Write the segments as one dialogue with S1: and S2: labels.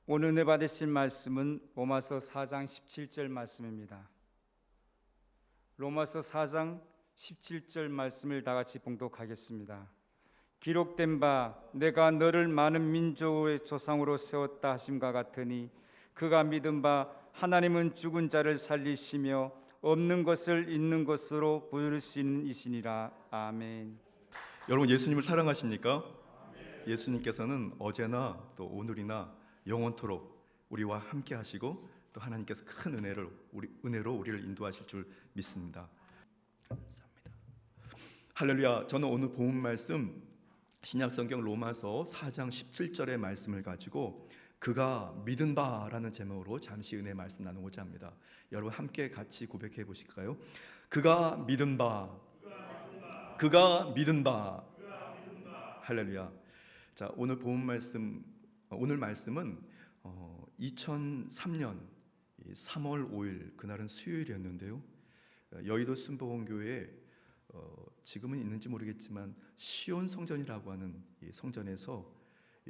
S1: 오늘 은혜 받으실 말씀은 로마서 4장 17절 말씀입니다. 로마서 4장 17절 말씀을 다 같이 봉독하겠습니다. 기록된 바 내가 너를 많은 민족의 조상으로 세웠다 하심과 같으니 그가 믿은 바 하나님은 죽은 자를 살리시며 없는 것을 있는 것으로 부르시는 이시니라. 아멘.
S2: 여러분, 예수님을 사랑하십니까? 예수님께서는 어제나 또 오늘이나 영원토록 우리와 함께 하시고 또 하나님께서 큰 은혜로 우리를 인도하실 줄 믿습니다. 감사합니다. 할렐루야. 저는 오늘 본 말씀 신약성경 로마서 4장 17절의 말씀을 가지고 그가 믿은 바라는 제목으로 잠시 은혜 말씀 나누고자 합니다. 여러분 함께 같이 고백해 보실까요? 그가 믿은 바, 그가 믿은 바. 할렐루야. 자, 오늘 본 말씀, 오늘 말씀은 2003년 3월 5일 그날은 수요일이었는데요. 여의도 순복음교회에 지금은 있는지 모르겠지만 시온 성전이라고 하는 이 성전에서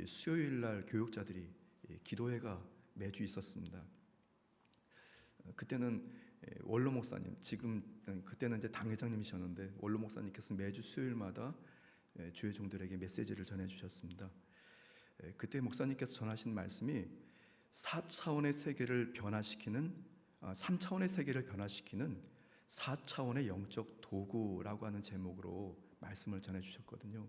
S2: 수요일 날 교육자들이 기도회가 매주 있었습니다. 그때는 원로 목사님, 그때는 이제 당회장님이셨는데 원로 목사님께서 매주 수요일마다 주의 종들에게 메시지를 전해 주셨습니다. 그때 목사님께서 전하신 말씀이 4차원의 세계를 변화시키는 3차원의 세계를 변화시키는 4차원의 영적 도구라고 하는 제목으로 말씀을 전해 주셨거든요.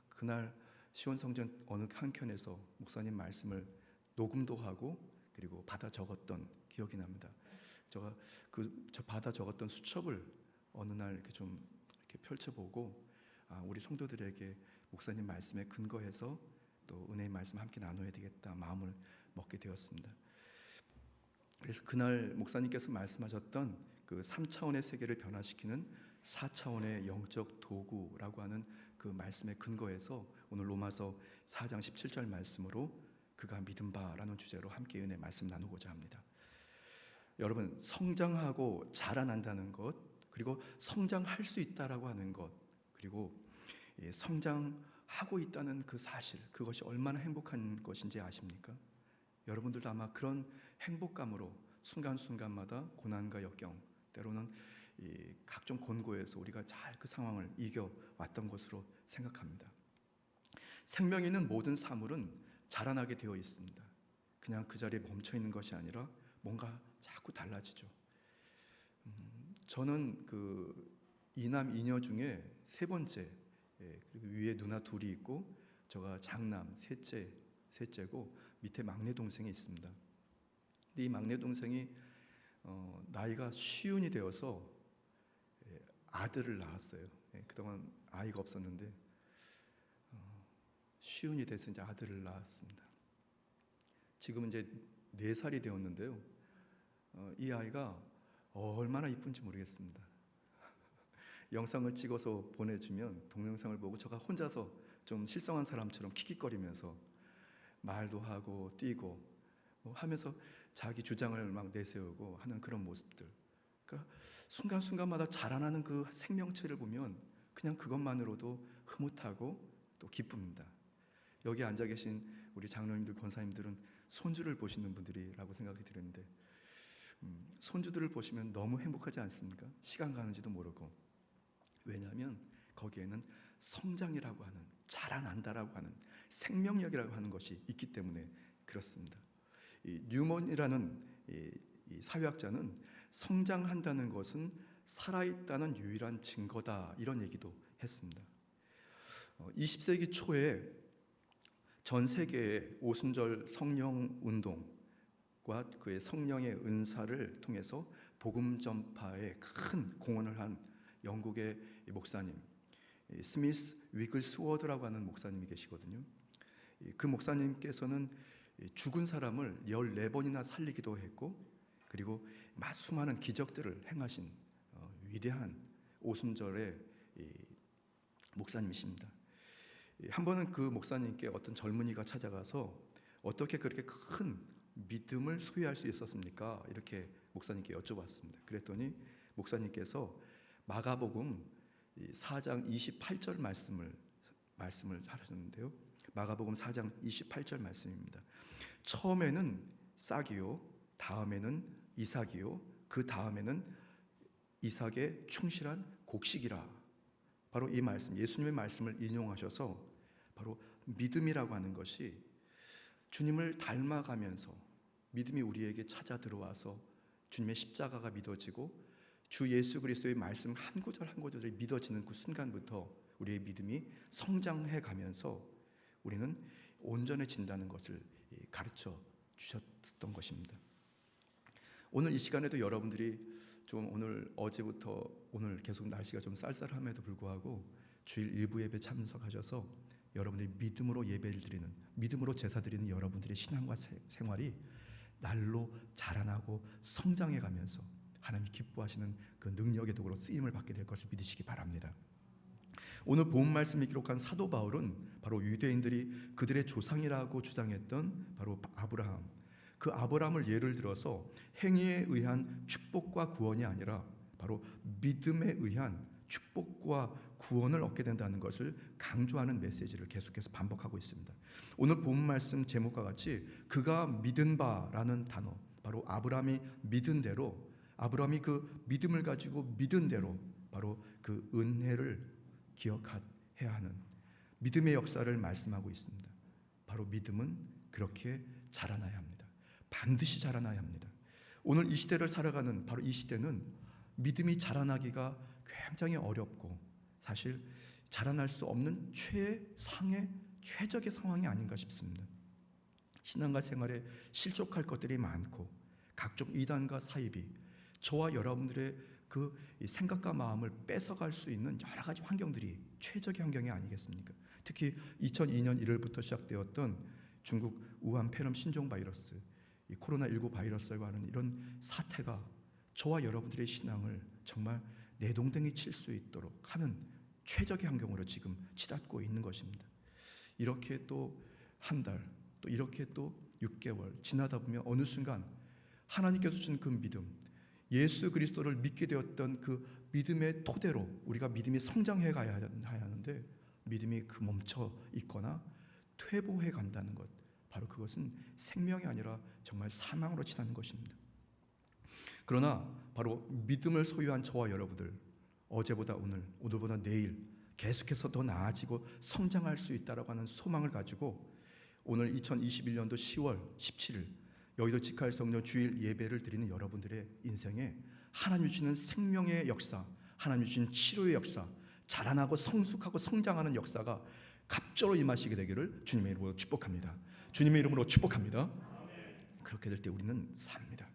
S2: 그날 시온성전 어느 한켠에서 목사님 말씀을 녹음도 하고 그리고 받아 적었던 기억이 납니다. 저 받아 적었던 수첩을 어느 날 이렇게 좀 이렇게 펼쳐보고 우리 성도들에게 목사님 말씀에 근거해서 또 은혜의 말씀 함께 나눠야 되겠다 마음을 먹게 되었습니다. 그래서 그날 목사님께서 말씀하셨던 그 3차원의 세계를 변화시키는 4차원의 영적 도구라고 하는 그 말씀에 근거해서 오늘 로마서 4장 17절 말씀으로 그가 믿은 바라는 주제로 함께 은혜 말씀 나누고자 합니다. 여러분, 성장하고 자라난다는 것, 그리고 성장할 수 있다라고 하는 것, 그리고 성장하고 있다는 그 사실, 그것이 얼마나 행복한 것인지 아십니까? 여러분들도 아마 그런 행복감으로 순간순간마다 고난과 역경, 때로는 각종 곤고에서 우리가 잘 그 상황을 이겨왔던 것으로 생각합니다. 생명이 있는 모든 사물은 자라나게 되어 있습니다. 그냥 그 자리에 멈춰 있는 것이 아니라 뭔가 자꾸 달라지죠. 저는 그 이남 이녀 중에 세 번째, 그리고 위에 누나 둘이 있고 저가 장남 셋째고 밑에 막내 동생이 있습니다. 근데 이 막내 동생이 나이가 쉬운이 되어서 아들을 낳았어요. 그동안 아이가 없었는데 쉬운이 돼서 이제 아들을 낳았습니다. 지금은 이제 4살이 되었는데요. 이 아이가 얼마나 이쁜지 모르겠습니다. 영상을 찍어서 보내주면 동영상을 보고 제가 혼자서 좀 실성한 사람처럼 킥킥거리면서 말도 하고 뛰고 하면서 자기 주장을 막 내세우고 하는 그런 모습들. 그러니까 순간순간마다 자라나는 그 생명체를 보면 그냥 그것만으로도 흐뭇하고 또 기쁩니다. 여기 앉아 계신 우리 장로님들, 권사님들은 손주를 보시는 분들이라고 생각이 드는데 손주들을 보시면 너무 행복하지 않습니까? 시간 가는지도 모르고. 왜냐하면 거기에는 성장이라고 하는, 자라난다라고 하는, 생명력이라고 하는 것이 있기 때문에 그렇습니다. 이 뉴먼이라는 이 사회학자는 성장한다는 것은 살아있다는 유일한 증거다, 이런 얘기도 했습니다. 20세기 초에 전 세계의 오순절 성령 운동과 그의 성령의 은사를 통해서 복음 전파에 큰 공헌을 한 영국의 목사님 스미스 위글스워드라고 하는 목사님이 계시거든요. 그 목사님께서는 죽은 사람을 14번이나 살리기도 했고 그리고 수많은 기적들을 행하신 위대한 오순절의 목사님이십니다. 한 번은 그 목사님께 어떤 젊은이가 찾아가서 어떻게 그렇게 큰 믿음을 소유할 수 있었습니까? 이렇게 목사님께 여쭤봤습니다. 그랬더니 목사님께서 마가복음 4장 28절 말씀을 하셨는데요. 마가복음 4장 28절 말씀입니다. 처음에는 싹이요, 다음에는 이삭이요, 그 다음에는 이삭의 충실한 곡식이라. 바로 이 말씀, 예수님의 말씀을 인용하셔서 바로 믿음이라고 하는 것이 주님을 닮아가면서 믿음이 우리에게 찾아 들어와서 주님의 십자가가 믿어지고 주 예수 그리스도의 말씀 한 구절 한 구절이 믿어지는 그 순간부터 우리의 믿음이 성장해 가면서 우리는 온전해진다는 것을 가르쳐 주셨던 것입니다. 오늘 이 시간에도 여러분들이 좀 어제부터 오늘 계속 날씨가 좀 쌀쌀함에도 불구하고 주일 일부 예배 참석하셔서 여러분들이 믿음으로 예배를 드리는, 믿음으로 제사 드리는 여러분들의 신앙과 생활이 날로 자라나고 성장해 가면서 하나님이 기뻐하시는 그 능력의 도구로 쓰임을 받게 될 것을 믿으시기 바랍니다. 오늘 본 말씀이 기록한 사도 바울은 바로 유대인들이 그들의 조상이라고 주장했던 바로 아브라함, 그 아브라함을 예를 들어서 행위에 의한 축복과 구원이 아니라 바로 믿음에 의한 축복과 구원을 얻게 된다는 것을 강조하는 메시지를 계속해서 반복하고 있습니다. 오늘 본 말씀 제목과 같이 그가 믿은 바라는 단어, 바로 아브라함이 믿은 대로, 아브라함이 그 믿음을 가지고 믿은 대로 바로 그 은혜를 기억해야 하는 믿음의 역사를 말씀하고 있습니다. 바로 믿음은 그렇게 자라나야 합니다. 반드시 자라나야 합니다. 오늘 이 시대를 살아가는 바로 이 시대는 믿음이 자라나기가 굉장히 어렵고 사실 자라날 수 없는 최상의 최적의 상황이 아닌가 싶습니다. 신앙과 생활에 실족할 것들이 많고 각종 이단과 사이비, 저와 여러분들의 그 생각과 마음을 뺏어갈 수 있는 여러 가지 환경들이 최적의 환경이 아니겠습니까? 특히 2002년 1월부터 시작되었던 중국 우한 폐렴 신종 바이러스, 이 코로나19 바이러스라고 하는 이런 사태가 저와 여러분들의 신앙을 정말 내동댕이 칠 수 있도록 하는 최적의 환경으로 지금 치닫고 있는 것입니다. 이렇게 또 한 달, 또 이렇게 또 6개월 지나다 보면 어느 순간 하나님께서 주신 그 믿음, 예수 그리스도를 믿게 되었던 그 믿음의 토대로 우리가 믿음이 성장해 가야 하는데 믿음이 그 멈춰 있거나 퇴보해 간다는 것, 바로 그것은 생명이 아니라 정말 사망으로 치닫는 것입니다. 그러나 바로 믿음을 소유한 저와 여러분들, 어제보다 오늘, 오늘보다 내일 계속해서 더 나아지고 성장할 수 있다라고 하는 소망을 가지고 오늘 2021년도 10월 17일 여의도 직할 성령 주일 예배를 드리는 여러분들의 인생에 하나님 주시는 생명의 역사, 하나님 주신 치료의 역사, 자라나고 성숙하고 성장하는 역사가 갑절로 임하시게 되기를 주님의 이름으로 축복합니다. 주님의 이름으로 축복합니다. 그렇게 될 때 우리는 삽니다.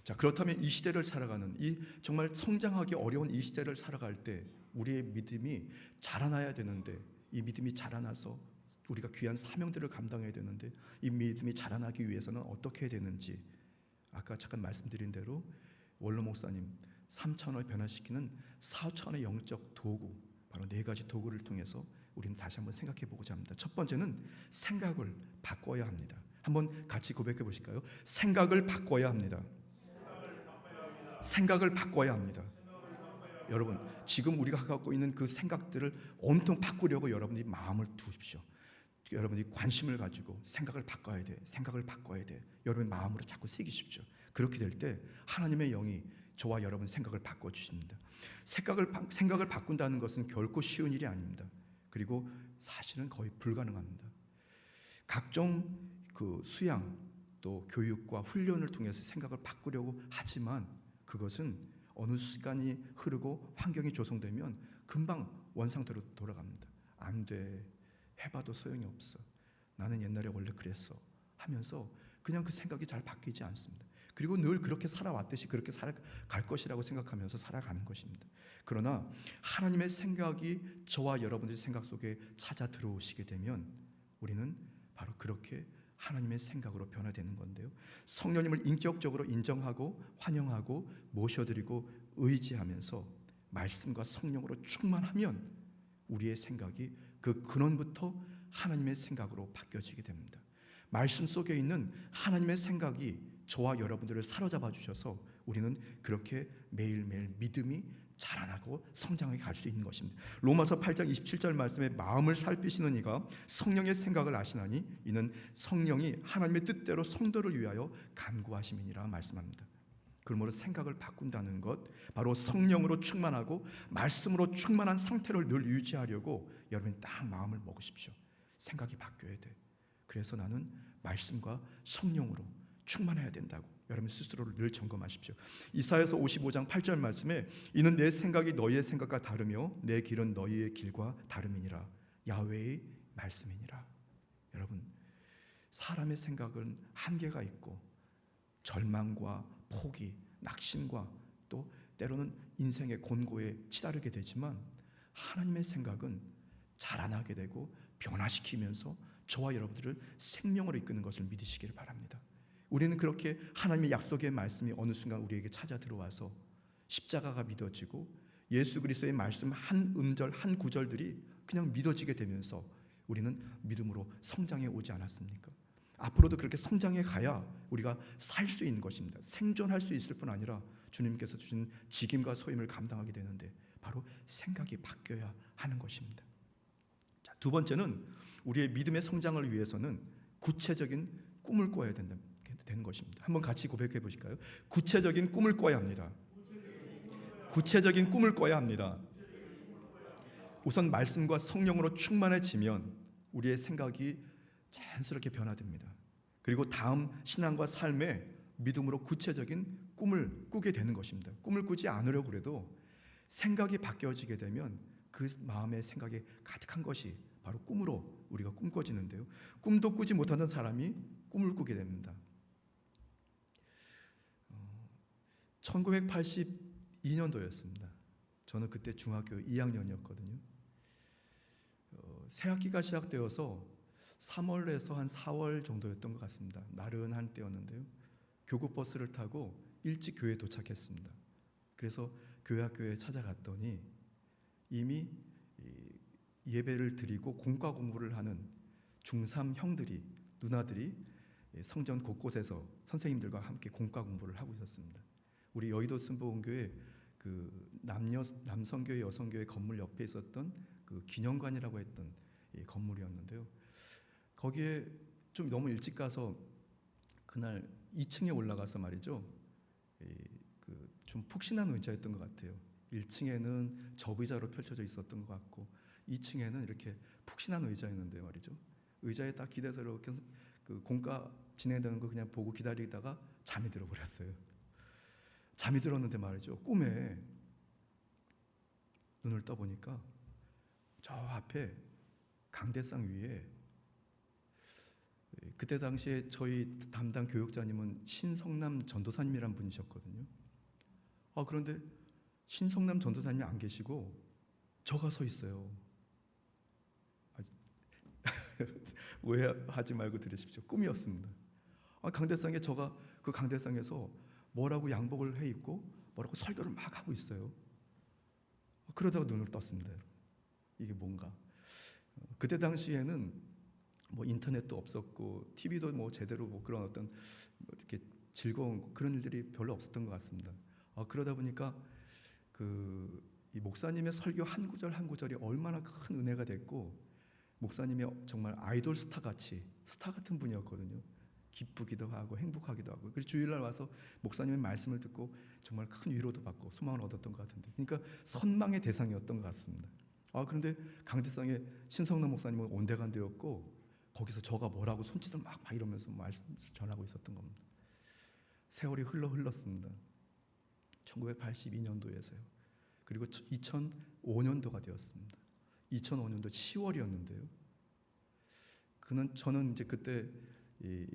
S2: 자, 그렇다면 이 시대를 살아가는, 이 정말 성장하기 어려운 이 시대를 살아갈 때 우리의 믿음이 자라나야 되는데, 이 믿음이 자라나서 우리가 귀한 사명들을 감당해야 되는데 이 믿음이 자라나기 위해서는 어떻게 해야 되는지, 아까 잠깐 말씀드린 대로 원로 목사님 3차원을 변화시키는 4차원의 영적 도구, 바로 4가지 도구를 통해서 우리는 다시 한번 생각해 보고자 합니다. 첫 번째는 생각을 바꿔야 합니다. 한번 같이 고백해 보실까요? 생각을 바꿔야 합니다. 생각을 바꿔야 합니다. 여러분, 지금 우리가 갖고 있는 그 생각들을 온통 바꾸려고 여러분이 마음을 두십시오. 여러분이 관심을 가지고 생각을 바꿔야 돼, 생각을 바꿔야 돼. 여러분의 마음으로 자꾸 새기십시오. 그렇게 될 때 하나님의 영이 저와 여러분 생각을 바꿔 주십니다. 생각을 바꾼다는 것은 결코 쉬운 일이 아닙니다. 그리고 사실은 거의 불가능합니다. 각종 그 수양 또 교육과 훈련을 통해서 생각을 바꾸려고 하지만 그것은 어느 시간이 흐르고 환경이 조성되면 금방 원상태로 돌아갑니다. 안 돼. 해봐도 소용이 없어. 나는 옛날에 원래 그랬어 하면서 그냥 그 생각이 잘 바뀌지 않습니다. 그리고 늘 그렇게 살아왔듯이 그렇게 살아갈 것이라고 생각하면서 살아가는 것입니다. 그러나 하나님의 생각이 저와 여러분들의 생각 속에 찾아 들어오시게 되면 우리는 바로 그렇게 하나님의 생각으로 변화되는 건데요. 성령님을 인격적으로 인정하고 환영하고 모셔드리고 의지하면서 말씀과 성령으로 충만하면 우리의 생각이 그 근원부터 하나님의 생각으로 바뀌어지게 됩니다. 말씀 속에 있는 하나님의 생각이 저와 여러분들을 사로잡아 주셔서 우리는 그렇게 매일매일 믿음이 자라나고 성장하게 갈 수 있는 것입니다. 로마서 8장 27절 말씀에 마음을 살피시는 이가 성령의 생각을 아시나니 이는 성령이 하나님의 뜻대로 성도를 위하여 간구하심이니라 말씀합니다. 그러므로 생각을 바꾼다는 것, 바로 성령으로 충만하고 말씀으로 충만한 상태를 늘 유지하려고 여러분이 딱 마음을 먹으십시오. 생각이 바뀌어야 돼. 그래서 나는 말씀과 성령으로 충만해야 된다고 여러분 스스로를 늘 점검하십시오. 이사야서 55장 8절 말씀에 이는 내 생각이 너희의 생각과 다르며 내 길은 너희의 길과 다름이니라. 야훼의 말씀이니라. 여러분, 사람의 생각은 한계가 있고 절망과 포기, 낙심과 또 때로는 인생의 곤고에 치달게 되지만 하나님의 생각은 자라나게 되고 변화시키면서 저와 여러분들을 생명으로 이끄는 것을 믿으시기를 바랍니다. 우리는 그렇게 하나님의 약속의 말씀이 어느 순간 우리에게 찾아 들어와서 십자가가 믿어지고 예수 그리스도의 말씀 한 음절 한 구절들이 그냥 믿어지게 되면서 우리는 믿음으로 성장해 오지 않았습니까? 앞으로도 그렇게 성장해 가야 우리가 살 수 있는 것입니다. 생존할 수 있을 뿐 아니라 주님께서 주신 직임과 소임을 감당하게 되는데 바로 생각이 바뀌어야 하는 것입니다. 자, 두 번째는 우리의 믿음의 성장을 위해서는 구체적인 꿈을 꿔야 되는 것입니다. 한번 같이 고백해 보실까요? 구체적인 꿈을 꿔야 합니다. 구체적인 꿈을 꿔야 합니다. 우선 말씀과 성령으로 충만해지면 우리의 생각이 자연스럽게 변화됩니다. 그리고 다음 신앙과 삶에 믿음으로 구체적인 꿈을 꾸게 되는 것입니다. 꿈을 꾸지 않으려고 그래도 생각이 바뀌어지게 되면 그 마음의 생각에 가득한 것이 바로 꿈으로 우리가 꿈꿔지는데요. 꿈도 꾸지 못하는 사람이 꿈을 꾸게 됩니다. 1982년도였습니다. 저는 그때 중학교 2학년이었거든요. 새 학기가 시작되어서 3월에서 한 4월 정도였던 것 같습니다. 나른한 때였는데요. 교구버스를 타고 일찍 교회에 도착했습니다. 그래서 교회 학교에 찾아갔더니 이미 예배를 드리고 공과 공부를 하는 중3 형들이 누나들이 성전 곳곳에서 선생님들과 함께 공과 공부를 하고 있었습니다. 우리 여의도 순복음교회 그 남성교회 여성교회 건물 옆에 있었던 그 기념관이라고 했던 건물이었는데요. 거기에 좀 너무 일찍 가서 그날 2층에 올라가서 말이죠. 좀 푹신한 의자였던 것 같아요. 1층에는 접의자로 펼쳐져 있었던 것 같고 2층에는 이렇게 푹신한 의자였는데 말이죠. 의자에 딱 기대서 이렇게 그 공과 진행되는 거 그냥 보고 기다리다가 잠이 들어버렸어요. 잠이 들었는데 말이죠. 꿈에 눈을 떠보니까 저 앞에 강대상 위에 그때 당시에 저희 담당 교육자님은 신성남 전도사님이란 분이셨거든요. 그런데 신성남 전도사님이 안 계시고 저가 서 있어요. 오해하지 말고 들으십시오. 꿈이었습니다. 강대상에 저가 그 강대상에서 뭐라고 양복을 해 입고 뭐라고 설교를 막 하고 있어요. 그러다가 눈을 떴습니다. 이게 뭔가? 그때 당시에는 뭐 인터넷도 없었고 TV도 뭐 제대로 뭐 그런 어떤 이렇게 즐거운 그런 일들이 별로 없었던 것 같습니다. 그러다 보니까 이 목사님의 설교 한 구절 한 구절이 얼마나 큰 은혜가 됐고 목사님이 정말 아이돌 스타 같은 분이었거든요. 기쁘기도 하고 행복하기도 하고 그래서 주일날 와서 목사님의 말씀을 듣고 정말 큰 위로도 받고 소망을 얻었던 것 같은데 그러니까 선망의 대상이었던 것 같습니다. 그런데 강대상의 신성남 목사님은 온데간데였고 거기서 저가 뭐라고 손짓을 막 이러면서 말씀 전하고 있었던 겁니다. 세월이 흘렀습니다. 1982년도에서요. 그리고 2005년도가 되었습니다. 2005년도 10월이었는데요. 저는 이제 그때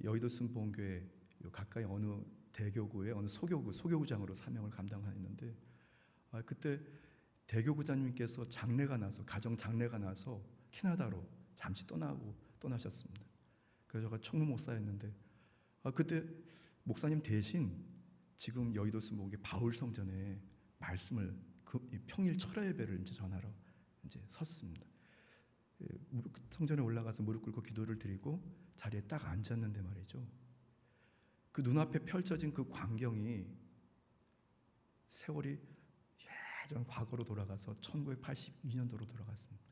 S2: 여의도 순복음교회 가까이 어느 대교구의 어느 소교구장으로 사명을 감당했는데 그때 대교구장님께서 가정 장례가 나서 캐나다로 잠시 떠나셨습니다. 그래서 제가 총무 목사였는데 그때 목사님 대신 지금 여의도 순복음교회 바울성전에 말씀을 평일 철야 예배를 이제 전하러 이제 섰습니다. 성전에 올라가서 무릎 꿇고 기도를 드리고 자리에 딱 앉았는데 말이죠. 그 눈앞에 펼쳐진 그 광경이 세월이 가장 과거로 돌아가서 1982년도로 돌아갔습니다.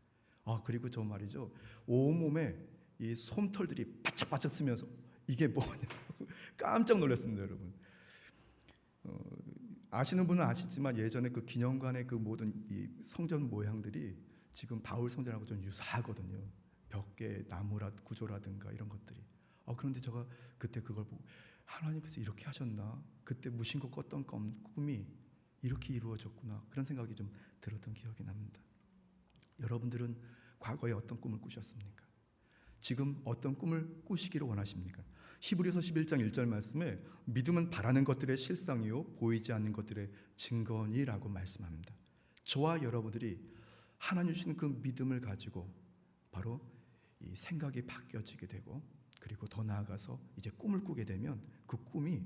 S2: 그리고 저 말이죠, 온몸에 이 솜털들이 바짝바짝 쓰면서 이게 뭐냐 깜짝 놀랐습니다, 여러분. 아시는 분은 아시지만 예전에 그 기념관의 그 모든 이 성전 모양들이 지금 바울 성전하고 좀 유사하거든요. 벽에 나무라 구조라든가 이런 것들이. 그런데 제가 그때 그걸 보고 하나님께서 이렇게 하셨나? 그때 무심코 꿨던 꿈이 이렇게 이루어졌구나. 그런 생각이 좀 들었던 기억이 납니다. 여러분들은 과거에 어떤 꿈을 꾸셨습니까? 지금 어떤 꿈을 꾸시기를 원하십니까? 히브리서 11장 1절 말씀에 믿음은 바라는 것들의 실상이요 보이지 않는 것들의 증거니라고 말씀합니다. 저와 여러분들이 하나님 주신 그 믿음을 가지고 바로 이 생각이 바뀌어지게 되고, 그리고 더 나아가서 이제 꿈을 꾸게 되면 그 꿈이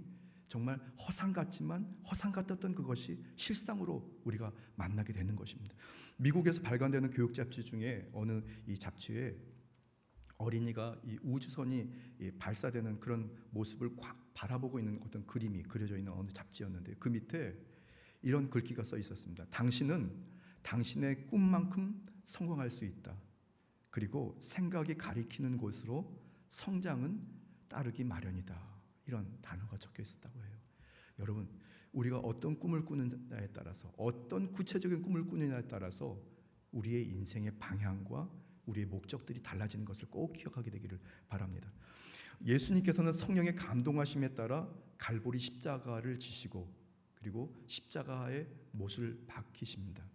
S2: 정말 허상 같지만 허상 같았던 그것이 실상으로 우리가 만나게 되는 것입니다. 미국에서 발간되는 교육 잡지 중에 어느 이 잡지에 어린이가 이 우주선이 발사되는 그런 모습을 바라보고 있는 어떤 그림이 그려져 있는 어느 잡지였는데, 그 밑에 이런 글귀가 써 있었습니다. 당신은 당신의 꿈만큼 성공할 수 있다. 그리고 생각이 가리키는 곳으로 성장은 따르기 마련이다. 이런 단어가 적혀 있었다고 해요. 여러분, 우리가 어떤 꿈을 꾸느냐에 따라서, 어떤 구체적인 꿈을 꾸느냐에 따라서 우리의 인생의 방향과 우리의 목적들이 달라지는 것을 꼭 기억하게 되기를 바랍니다. 예수님께서는 성령의 감동하심에 따라 갈보리 십자가를 지시고, 그리고 십자가의 못을 박히십니다.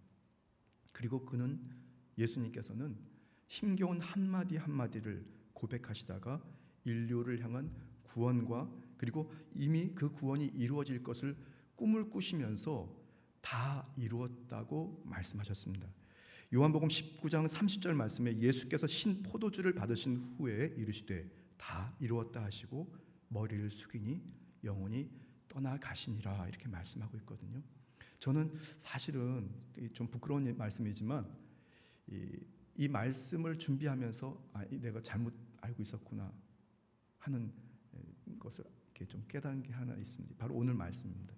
S2: 그리고 예수님께서는 힘겨운 한마디 한마디를 고백하시다가 인류를 향한 구원과, 그리고 이미 그 구원이 이루어질 것을 꿈을 꾸시면서 다 이루었다고 말씀하셨습니다. 요한복음 19장 30절 말씀에 예수께서 신 포도주를 받으신 후에 이르시되 다 이루었다 하시고 머리를 숙이니 영혼이 떠나가시니라, 이렇게 말씀하고 있거든요. 저는 사실은 좀 부끄러운 말씀이지만 이 말씀을 준비하면서 내가 잘못 알고 있었구나 하는 것을 이렇게 좀 깨달은 게 하나 있습니다. 바로 오늘 말씀입니다.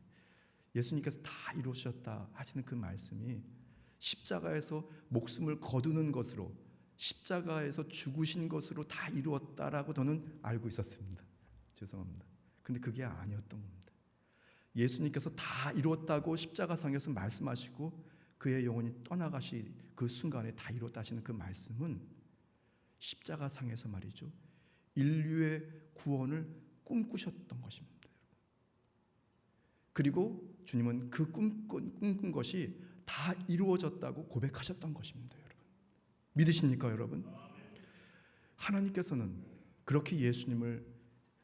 S2: 예수님께서 다 이루셨다 하시는 그 말씀이 십자가에서 목숨을 거두는 것으로, 십자가에서 죽으신 것으로 다 이루었다라고 저는 알고 있었습니다. 죄송합니다. 근데 그게 아니었던 겁니다. 예수님께서 다 이루었다고 십자가상에서 말씀하시고 그의 영혼이 떠나가시 그 순간에 다 이루었다 하시는 그 말씀은 십자가상에서 말이죠, 인류의 구원을 꿈꾸셨던 것입니다. 그리고 주님은 그 꿈꾼 것이 다 이루어졌다고 고백하셨던 것입니다. 여러분, 믿으십니까 여러분? 하나님께서는 그렇게 예수님을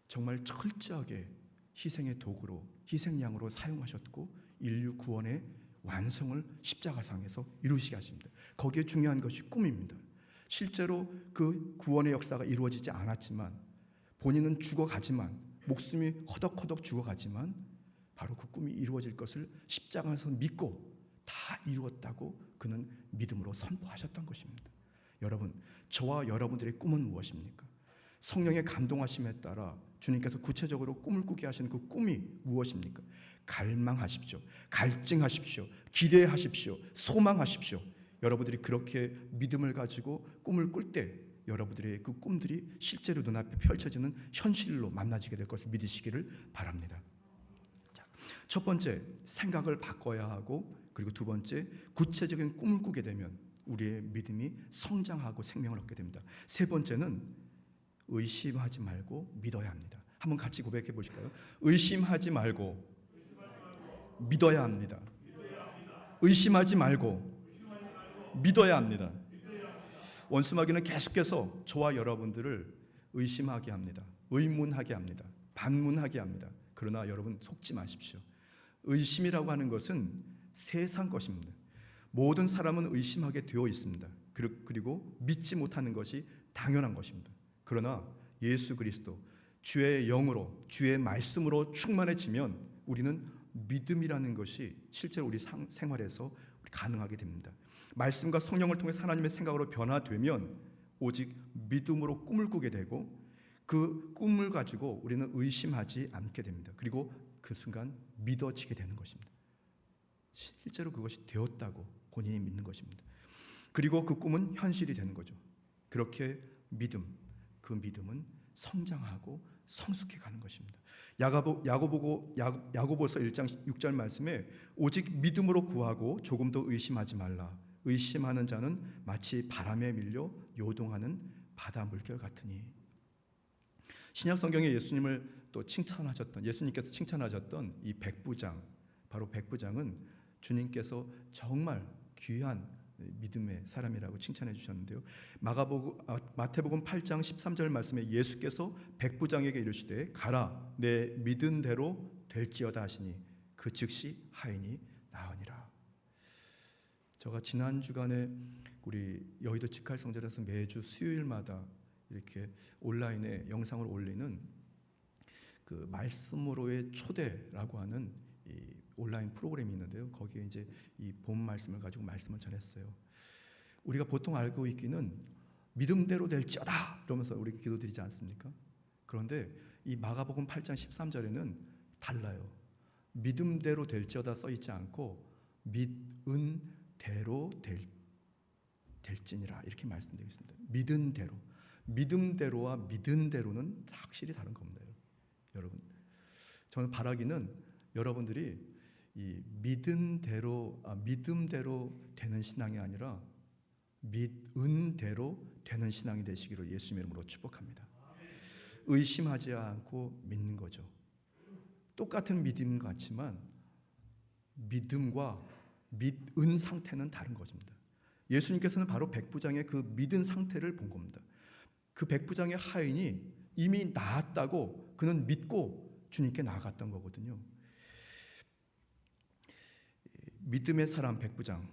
S2: 정말 철저하게 희생의 도구로, 희생양으로 사용하셨고 인류 구원의 완성을 십자가상에서 이루시게 하십니다. 거기에 중요한 것이 꿈입니다. 실제로 그 구원의 역사가 이루어지지 않았지만, 본인은 죽어가지만, 목숨이 허덕허덕 죽어가지만 바로 그 꿈이 이루어질 것을 십자가에서 믿고 다 이루었다고 그는 믿음으로 선포하셨던 것입니다. 여러분, 저와 여러분들의 꿈은 무엇입니까? 성령의 감동하심에 따라 주님께서 구체적으로 꿈을 꾸게 하시는 그 꿈이 무엇입니까? 갈망하십시오. 갈증하십시오. 기대하십시오. 소망하십시오. 여러분들이 그렇게 믿음을 가지고 꿈을 꿀 때 여러분들의 그 꿈들이 실제로 눈앞에 펼쳐지는 현실로 만나지게 될 것을 믿으시기를 바랍니다. 첫 번째, 생각을 바꿔야 하고, 그리고 두 번째, 구체적인 꿈을 꾸게 되면 우리의 믿음이 성장하고 생명을 얻게 됩니다. 세 번째는 의심하지 말고 믿어야 합니다. 한번 같이 고백해 보실까요? 의심하지 말고 믿어야 합니다. 의심하지 말고 믿어야 합니다. 원수마귀는 계속해서 저와 여러분들을 의심하게 합니다. 의문하게 합니다. 반문하게 합니다. 그러나 여러분, 속지 마십시오. 의심이라고 하는 것은 세상 것입니다. 모든 사람은 의심하게 되어 있습니다. 그리고 믿지 못하는 것이 당연한 것입니다. 그러나 예수 그리스도, 주의 영으로, 주의 말씀으로 충만해지면 우리는 믿음이라는 것이 실제로 우리 생활에서 가능하게 됩니다. 말씀과 성령을 통해 하나님의 생각으로 변화되면 오직 믿음으로 꿈을 꾸게 되고, 그 꿈을 가지고 우리는 의심하지 않게 됩니다. 그리고 그 순간 믿어지게 되는 것입니다. 실제로 그것이 되었다고 본인이 믿는 것입니다. 그리고 그 꿈은 현실이 되는 거죠. 그렇게 그 믿음은 성장하고 성숙해 가는 것입니다. 야고보서 1장 6절 말씀에 오직 믿음으로 구하고 조금도 의심하지 말라. 의심하는 자는 마치 바람에 밀려 요동하는 바다 물결 같으니. 신약 성경에 예수님께서 칭찬하셨던 이 백부장, 바로 백부장은 주님께서 정말 귀한 믿음의 사람이라고 칭찬해 주셨는데요. 마태복음 8장 13절 말씀에 예수께서 백부장에게 이르시되 가라 내 믿은 대로 될지어다 하시니 그 즉시 하인이 나으니라. 제가 지난 주간에 우리 여의도 직할성전에서 매주 수요일마다 이렇게 온라인에 영상을 올리는 그 말씀으로의 초대라고 하는 이 온라인 프로그램이 있는데요. 거기에 이제 이 본 말씀을 가지고 말씀을 전했어요. 우리가 보통 알고 있기는 믿음대로 될지어다 이러면서 우리 기도드리지 않습니까? 그런데 이 마가복음 8장 13절에는 달라요. 믿음대로 될지어다 써 있지 않고 믿은 대로 될지니라 이렇게 말씀되어 있습니다. 믿은 대로. 믿음대로와 믿은 대로는 확실히 다른 겁니다. 여러분, 저는 바라기는 여러분들이 이 믿음대로 되는 신앙이 아니라 믿은 대로 되는 신앙이 되시기를 예수님의 이름으로 축복합니다. 의심하지 않고 믿는 거죠. 똑같은 믿음 같지만 믿음과 믿은 상태는 다른 것입니다. 예수님께서는 바로 백부장의 그 믿은 상태를 본 겁니다. 그 백부장의 하인이 이미 나았다고 그는 믿고 주님께 나아갔던 거거든요. 믿음의 사람 백부장,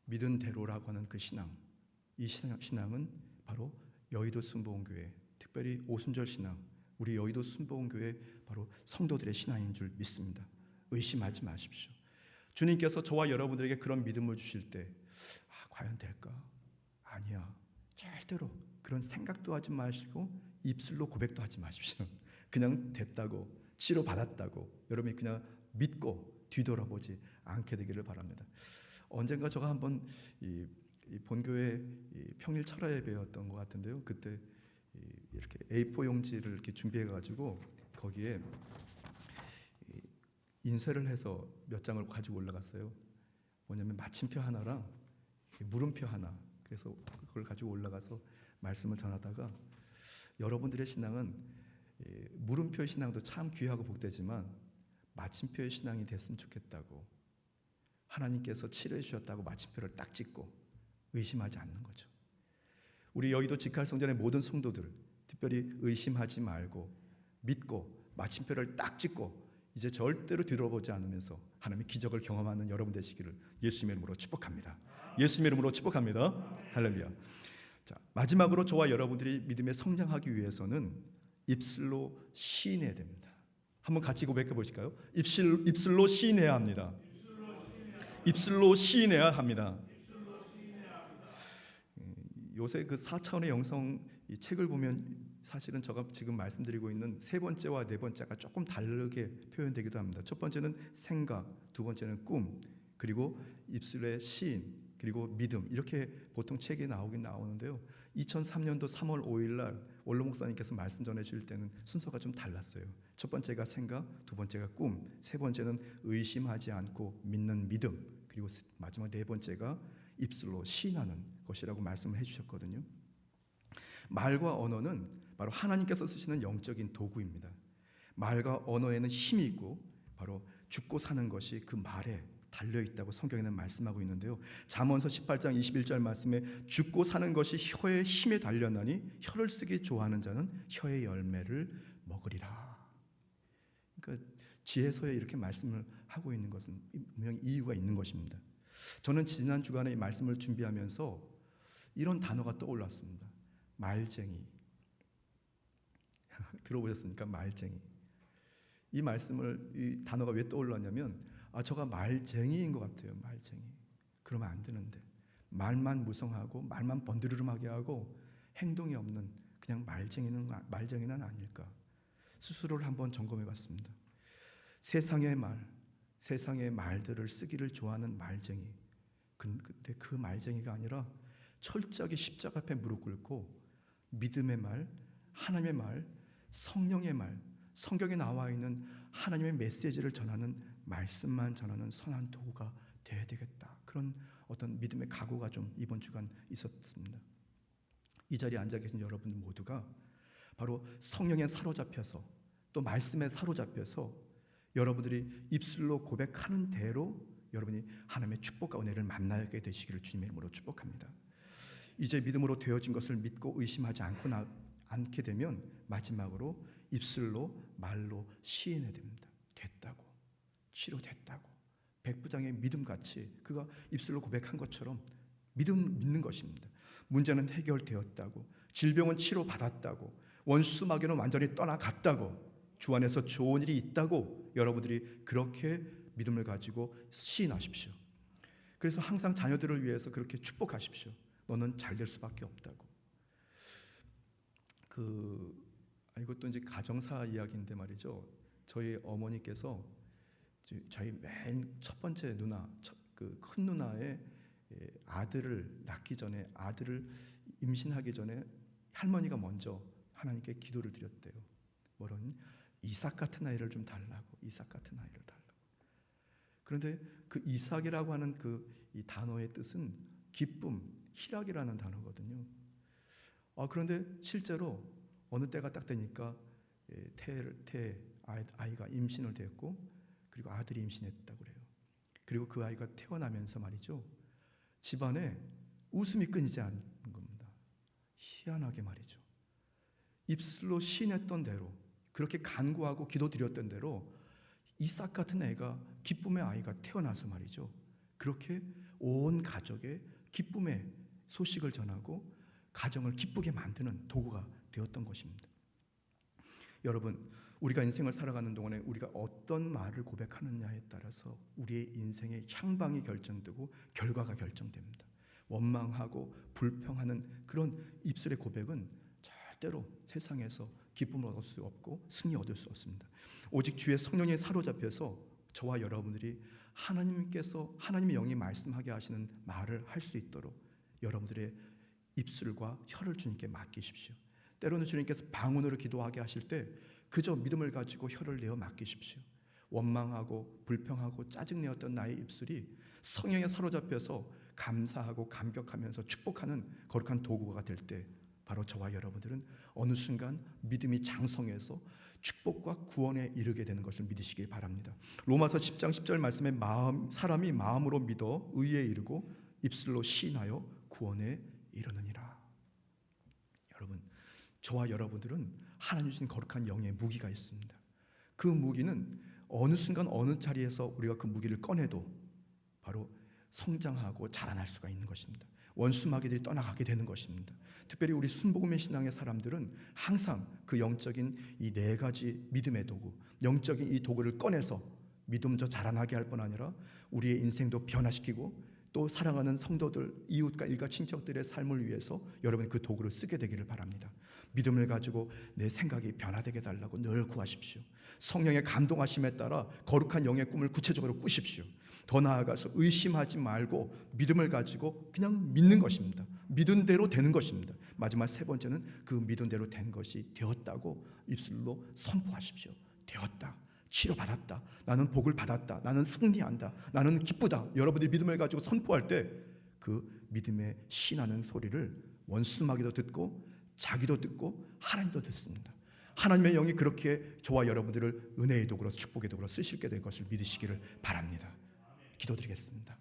S2: 믿은 대로라고 하는 그 신앙, 이 신앙은 바로 여의도 순복음교회, 특별히 오순절 신앙, 우리 여의도 순복음교회 바로 성도들의 신앙인 줄 믿습니다. 의심하지 마십시오. 주님께서 저와 여러분들에게 그런 믿음을 주실 때 과연 될까? 아니야. 절대로 그런 생각도 하지 마시고 입술로 고백도 하지 마십시오. 그냥 됐다고, 치료받았다고 여러분이 그냥 믿고 뒤돌아보지 않게 되기를 바랍니다. 언젠가 제가 한번 이 본교회 평일 철야 예배였던 것 같은데요. 그때 이렇게 A4 용지를 이렇게 준비해 가지고 거기에 인쇄를 해서 몇 장을 가지고 올라갔어요. 뭐냐면 마침표 하나랑 물음표 하나. 그래서 그걸 가지고 올라가서 말씀을 전하다가 여러분들의 신앙은 물음표 신앙도 참 귀하고 복되지만 마침표의 신앙이 됐으면 좋겠다고, 하나님께서 치료해 주셨다고 마침표를 딱 찍고 의심하지 않는 거죠. 우리 여의도 직할성전의 모든 성도들 특별히 의심하지 말고 믿고 마침표를 딱 찍고 이제 절대로 뒤돌아보지 않으면서 하나님의 기적을 경험하는 여러분 되시기를 예수님의 이름으로 축복합니다. 예수님의 이름으로 축복합니다. 할렐루야. 자, 마지막으로 저와 여러분들이 믿음에 성장하기 위해서는 입술로 시인해야 됩니다. 한번 같이 고백해 보실까요? 입술로 시인해야 합니다. 입술로 시인해야 합니다. 요새 그 4차원의 영성 이 책을 보면 사실은 제가 지금 말씀드리고 있는 세 번째와 네 번째가 조금 다르게 표현되기도 합니다. 첫 번째는 생각, 두 번째는 꿈, 그리고 입술의 시인, 그리고 믿음, 이렇게 보통 책이 나오는데요. 2003년도 3월 5일 날 원로 목사님께서 말씀 전해 주실 때는 순서가 좀 달랐어요. 첫 번째가 생각, 두 번째가 꿈, 세 번째는 의심하지 않고 믿는 믿음, 그리고 마지막 네 번째가 입술로 시인하는 것이라고 말씀을 해주셨거든요. 말과 언어는 바로 하나님께서 쓰시는 영적인 도구입니다. 말과 언어에는 힘이 있고 바로 죽고 사는 것이 그 말에 달려있다고 성경에는 말씀하고 있는데요. 잠언서 18장 21절 말씀에 죽고 사는 것이 혀의 힘에 달렸나니 혀를 쓰기 좋아하는 자는 혀의 열매를 먹으리라. 그러니까 지혜서에 이렇게 말씀을 하고 있는 것은 분명히 이유가 있는 것입니다. 저는 지난 주간에 이 말씀을 준비하면서 이런 단어가 떠올랐습니다. 말쟁이. 들어보셨습니까? 말쟁이. 이 단어가 왜 떠올랐냐면 저가 말쟁이인 것 같아요. 말쟁이. 그러면 안 되는데 말만 무성하고 말만 번드르름하게 하고 행동이 없는 그냥 말쟁이는 아닐까. 스스로를 한번 점검해 봤습니다. 세상의 말, 세상의 말들을 쓰기를 좋아하는 말쟁이. 근데 그 말쟁이가 아니라 철저하게 십자가 앞에 무릎 꿇고 믿음의 말, 하나님의 말, 성령의 말, 성경에 나와 있는 하나님의 메시지를 전하는 말씀만 전하는 선한 도구가 되어야 되겠다. 그런 어떤 믿음의 각오가 좀 이번 주간 있었습니다. 이 자리에 앉아 계신 여러분 모두가 바로 성령에 사로잡혀서 또 말씀에 사로잡혀서 여러분들이 입술로 고백하는 대로 여러분이 하나님의 축복과 은혜를 만나게 되시기를 주님의 이름으로 축복합니다. 이제 믿음으로 되어진 것을 믿고 의심하지 않게 되면 마지막으로 입술로 말로 시인해야 됩니다. 됐다고, 치료됐다고, 백부장의 믿음같이 그가 입술로 고백한 것처럼 믿는 것입니다. 문제는 해결되었다고, 질병은 치료받았다고, 원수 마귀는 완전히 떠나갔다고, 주 안에서 좋은 일이 있다고 여러분들이 그렇게 믿음을 가지고 시인하십시오. 그래서 항상 자녀들을 위해서 그렇게 축복하십시오. 너는 잘 될 수밖에 없다고. 이것도 이제 가정사 이야기인데 말이죠. 저희 어머니께서 저희 맨 첫 번째 누나, 그 큰 누나의 아들을 낳기 전에, 아들을 임신하기 전에 할머니가 먼저 하나님께 기도를 드렸대요. 뭐라니? 이삭 같은 아이를 좀 달라고. 이삭 같은 아이를 달라고. 그런데 그 이삭이라고 하는 이 단어의 뜻은 기쁨, 희락이라는 단어거든요. 그런데 실제로 어느 때가 딱 되니까 아이가 임신을 됐고, 그리고 아들이 임신했다고 그래요. 그리고 그 아이가 태어나면서 말이죠, 집안에 웃음이 끊이지 않는 겁니다. 희한하게 말이죠. 입술로 시인했던 대로, 그렇게 간구하고 기도드렸던 대로 이삭 같은 애가, 기쁨의 아이가 태어나서 말이죠, 그렇게 온 가족의 기쁨의 소식을 전하고 가정을 기쁘게 만드는 도구가 되었던 것입니다. 여러분, 우리가 인생을 살아가는 동안에 우리가 어떤 말을 고백하느냐에 따라서 우리의 인생의 향방이 결정되고 결과가 결정됩니다. 원망하고 불평하는 그런 입술의 고백은 절대로 세상에서 기쁨을 얻을 수 없고 승리 얻을 수 없습니다. 오직 주의 성령에 사로잡혀서 저와 여러분들이 하나님의 영이 말씀하게 하시는 말을 할 수 있도록 여러분들의 입술과 혀를 주님께 맡기십시오. 때로는 주님께서 방언으로 기도하게 하실 때 그저 믿음을 가지고 혀를 내어 맡기십시오. 원망하고 불평하고 짜증내었던 나의 입술이 성령에 사로잡혀서 감사하고 감격하면서 축복하는 거룩한 도구가 될 때 바로 저와 여러분들은 어느 순간 믿음이 장성해서 축복과 구원에 이르게 되는 것을 믿으시기 바랍니다. 로마서 10장 10절 말씀에 사람이 마음으로 믿어 의에 이르고 입술로 시인하여 구원에 이르느니라. 여러분, 저와 여러분들은 하나님 주신 거룩한 영의 무기가 있습니다. 그 무기는 어느 순간 어느 자리에서 우리가 그 무기를 꺼내도 바로 성장하고 자라날 수가 있는 것입니다. 원수 마귀들이 떠나가게 되는 것입니다. 특별히 우리 순복음의 신앙의 사람들은 항상 그 영적인 이 네 가지 믿음의 도구, 영적인 이 도구를 꺼내서 믿음도 자라나게 할 뿐 아니라 우리의 인생도 변화시키고 또 사랑하는 성도들, 이웃과 일가 친척들의 삶을 위해서 여러분이 그 도구를 쓰게 되기를 바랍니다. 믿음을 가지고 내 생각이 변화되게 달라고 늘 구하십시오. 성령의 감동하심에 따라 거룩한 영의 꿈을 구체적으로 꾸십시오. 더 나아가서 의심하지 말고 믿음을 가지고 그냥 믿는 것입니다. 믿은 대로 되는 것입니다. 마지막 세 번째는 그 믿은 대로 된 것이 되었다고 입술로 선포하십시오. 되었다. 치료받았다. 나는 복을 받았다. 나는 승리한다. 나는 기쁘다. 여러분들이 믿음을 가지고 선포할 때 그 믿음의 신하는 소리를 원수마귀도 듣고 자기도 듣고 하나님도 듣습니다. 하나님의 영이 그렇게 저와 여러분들을 은혜의 도구로, 축복의 도구로 쓰실게 될 것을 믿으시기를 바랍니다. 기도드리겠습니다.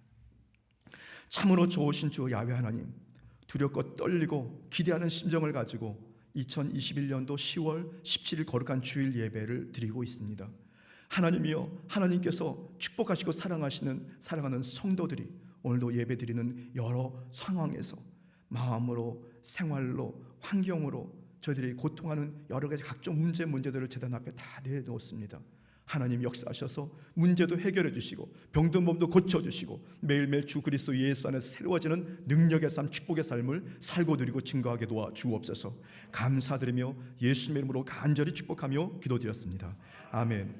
S2: 참으로 좋으신 주 야훼 하나님, 두렵고 떨리고 기대하는 심정을 가지고 2021년도 10월 17일 거룩한 주일 예배를 드리고 있습니다. 하나님이여, 하나님께서 축복하시고 사랑하는 성도들이 오늘도 예배드리는 여러 상황에서 마음으로, 생활로, 환경으로 저희들이 고통하는 여러 가지 각종 문제들을 제단 앞에 다 내놓습니다. 하나님 역사하셔서 문제도 해결해 주시고 병든 몸도 고쳐주시고 매일매일 주 그리스도 예수 안에서 새로워지는 능력의 삶, 축복의 삶을 살고 드리고 증거하게 도와주옵소서. 감사드리며 예수님의 이름으로 간절히 축복하며 기도드렸습니다. 아멘.